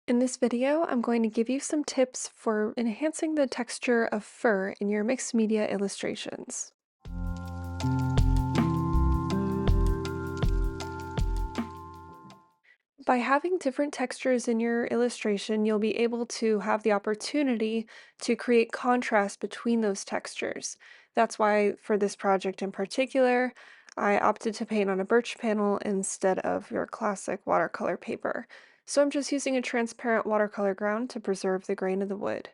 In this video, I'm going to give you some tips for enhancing the texture of fur in your mixed media illustrations. By having different textures in your illustration, you'll be able to have the opportunity to create contrast between those textures. That's why, for this project in particular, I opted to paint on a birch panel instead of your classic watercolor paper. So I'm just using a transparent watercolor ground to preserve the grain of the wood.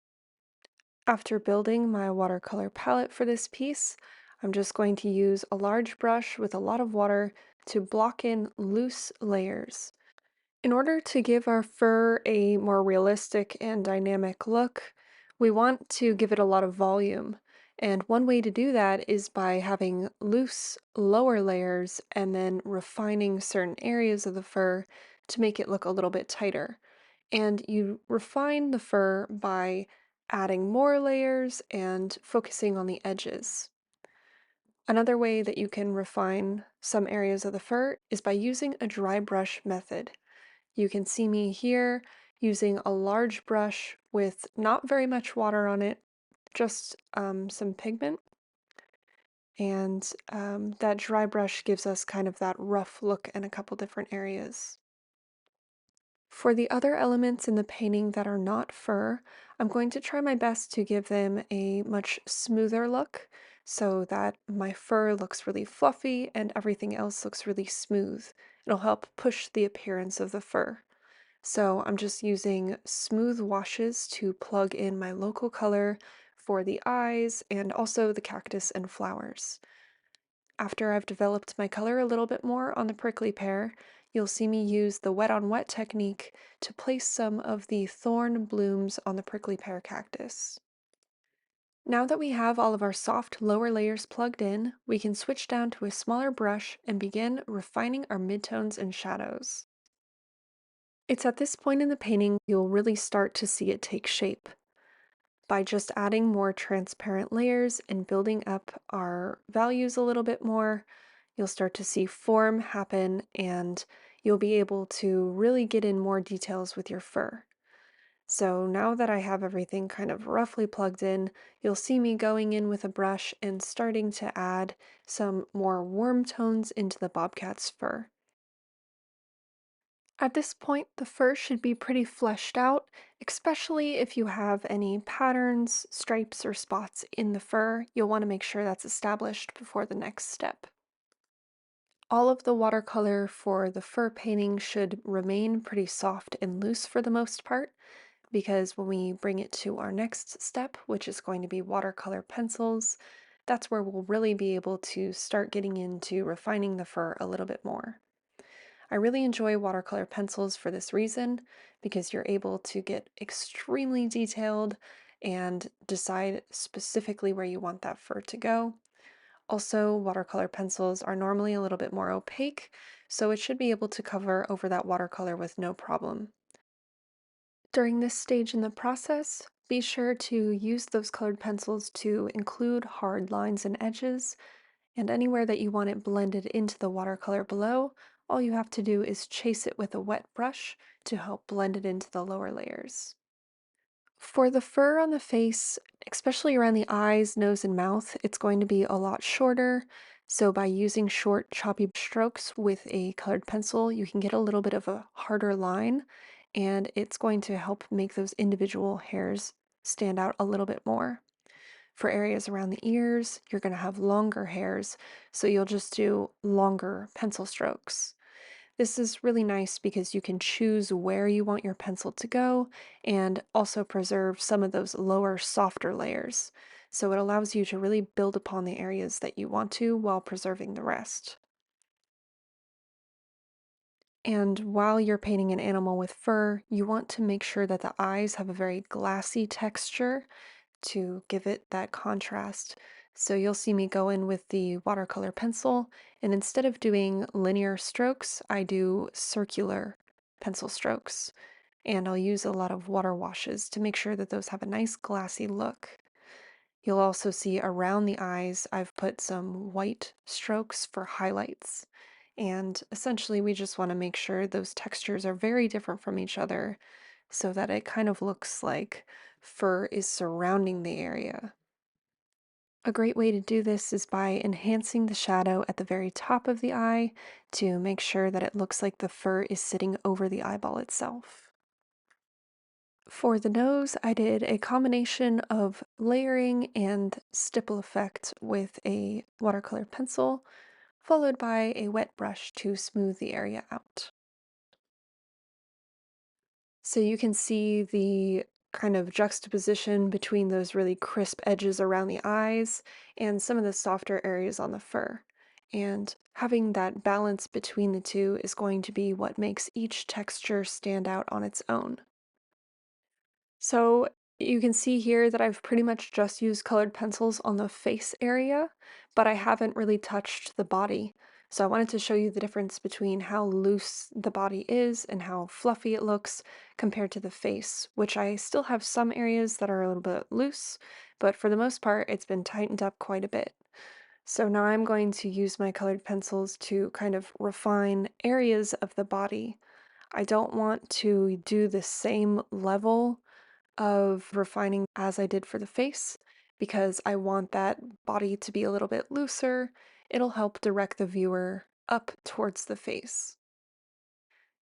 After building my watercolor palette for this piece, I'm just going to use a large brush with a lot of water to block in loose layers. In order to give our fur a more realistic and dynamic look, we want to give it a lot of volume. And one way to do that is by having loose lower layers and then refining certain areas of the fur to make it look a little bit tighter. And you refine the fur by adding more layers and focusing on the edges. Another way that you can refine some areas of the fur is by using a dry brush method. You can see me here using a large brush with not very much water on it, just some pigment. And that dry brush gives us kind of that rough look in a couple different areas. For the other elements in the painting that are not fur, I'm going to try my best to give them a much smoother look so that my fur looks really fluffy and everything else looks really smooth. It'll help push the appearance of the fur. So I'm just using smooth washes to plug in my local color for the eyes and also the cactus and flowers. After I've developed my color a little bit more on the prickly pear, you'll see me use the wet on wet technique to place some of the thorn blooms on the prickly pear cactus. Now that we have all of our soft lower layers plugged in, we can switch down to a smaller brush and begin refining our midtones and shadows. It's at this point in the painting you'll really start to see it take shape. By just adding more transparent layers and building up our values a little bit more, you'll start to see form happen and you'll be able to really get in more details with your fur. So now that I have everything kind of roughly plugged in, you'll see me going in with a brush and starting to add some more warm tones into the bobcat's fur. At this point, the fur should be pretty fleshed out, especially if you have any patterns, stripes, or spots in the fur. You'll want to make sure that's established before the next step. All of the watercolor for the fur painting should remain pretty soft and loose for the most part, because when we bring it to our next step, which is going to be watercolor pencils, that's where we'll really be able to start getting into refining the fur a little bit more. I really enjoy watercolor pencils for this reason, because you're able to get extremely detailed and decide specifically where you want that fur to go. Also, watercolor pencils are normally a little bit more opaque, so it should be able to cover over that watercolor with no problem. During this stage in the process, be sure to use those colored pencils to include hard lines and edges, and anywhere that you want it blended into the watercolor below, all you have to do is chase it with a wet brush to help blend it into the lower layers. For the fur on the face, especially around the eyes, nose, and mouth, it's going to be a lot shorter. So by using short, choppy strokes with a colored pencil, you can get a little bit of a harder line, and it's going to help make those individual hairs stand out a little bit more. For areas around the ears, you're going to have longer hairs, so you'll just do longer pencil strokes. This is really nice because you can choose where you want your pencil to go and also preserve some of those lower, softer layers. So it allows you to really build upon the areas that you want to while preserving the rest. And while you're painting an animal with fur, you want to make sure that the eyes have a very glassy texture to give it that contrast. So you'll see me go in with the watercolor pencil, and instead of doing linear strokes, I do circular pencil strokes. And I'll use a lot of water washes to make sure that those have a nice glassy look. You'll also see around the eyes, I've put some white strokes for highlights. And essentially, we just want to make sure those textures are very different from each other so that it kind of looks like fur is surrounding the area. A great way to do this is by enhancing the shadow at the very top of the eye to make sure that it looks like the fur is sitting over the eyeball itself. For the nose, I did a combination of layering and stipple effect with a watercolor pencil, followed by a wet brush to smooth the area out. So you can see the kind of juxtaposition between those really crisp edges around the eyes and some of the softer areas on the fur. And having that balance between the two is going to be what makes each texture stand out on its own. So you can see here that I've pretty much just used colored pencils on the face area, but I haven't really touched the body. So I wanted to show you the difference between how loose the body is and how fluffy it looks compared to the face, which I still have some areas that are a little bit loose, but for the most part, it's been tightened up quite a bit. So now I'm going to use my colored pencils to kind of refine areas of the body. I don't want to do the same level of refining as I did for the face because I want that body to be a little bit looser. It'll help direct the viewer up towards the face.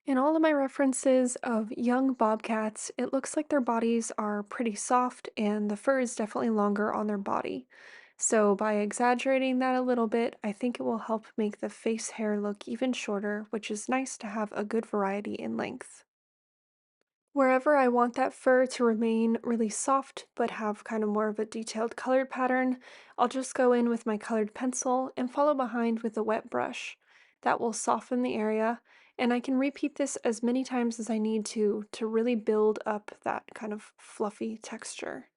In all of my references of young bobcats, it looks like their bodies are pretty soft and the fur is definitely longer on their body. So by exaggerating that a little bit, I think it will help make the face hair look even shorter, which is nice to have a good variety in length. Wherever I want that fur to remain really soft but have kind of more of a detailed colored pattern, I'll just go in with my colored pencil and follow behind with a wet brush. That will soften the area, and I can repeat this as many times as I need to really build up that kind of fluffy texture.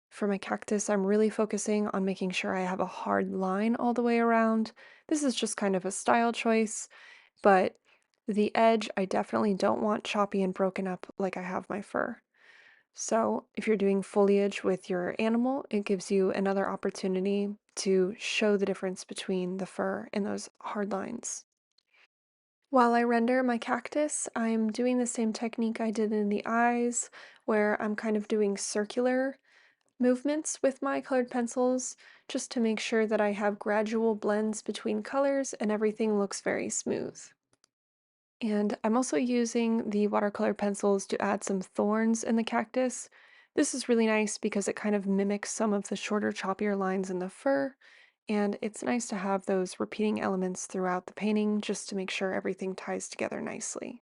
For my cactus, I'm really focusing on making sure I have a hard line all the way around. This is just kind of a style choice, but the edge I definitely don't want choppy and broken up like I have my fur. So if you're doing foliage with your animal, it gives you another opportunity to show the difference between the fur and those hard lines. While I render my cactus, I'm doing the same technique I did in the eyes, where I'm kind of doing circular movements with my colored pencils just to make sure that I have gradual blends between colors and everything looks very smooth. And I'm also using the watercolor pencils to add some thorns in the cactus. This is really nice because it kind of mimics some of the shorter, choppier lines in the fur, and it's nice to have those repeating elements throughout the painting just to make sure everything ties together nicely.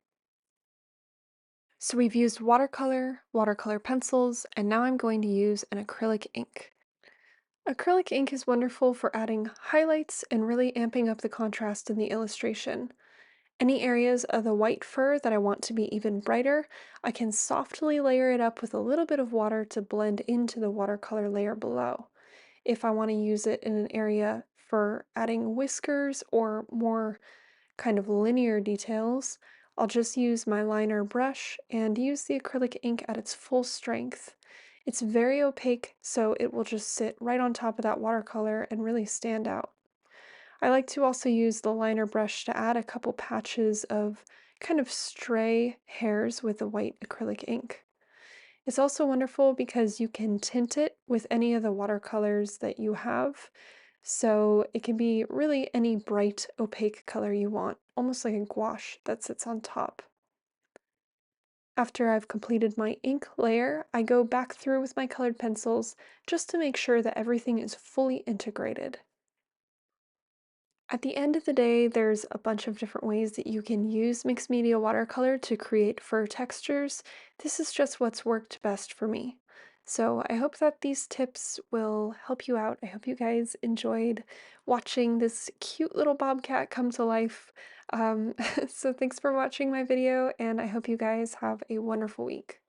So we've used watercolor pencils, and now I'm going to use an acrylic ink. Acrylic ink is wonderful for adding highlights and really amping up the contrast in the illustration. Any areas of the white fur that I want to be even brighter, I can softly layer it up with a little bit of water to blend into the watercolor layer below. If I want to use it in an area for adding whiskers or more kind of linear details, I'll just use my liner brush and use the acrylic ink at its full strength. It's very opaque, so it will just sit right on top of that watercolor and really stand out. I like to also use the liner brush to add a couple patches of kind of stray hairs with the white acrylic ink. It's also wonderful because you can tint it with any of the watercolors that you have, so it can be really any bright, opaque color you want, almost like a gouache that sits on top. After I've completed my ink layer, I go back through with my colored pencils just to make sure that everything is fully integrated. At the end of the day, there's a bunch of different ways that you can use mixed media watercolor to create fur textures. This is just what's worked best for me. So I hope that these tips will help you out. I hope you guys enjoyed watching this cute little bobcat come to life. Um, so thanks for watching my video, and I hope you guys have a wonderful week.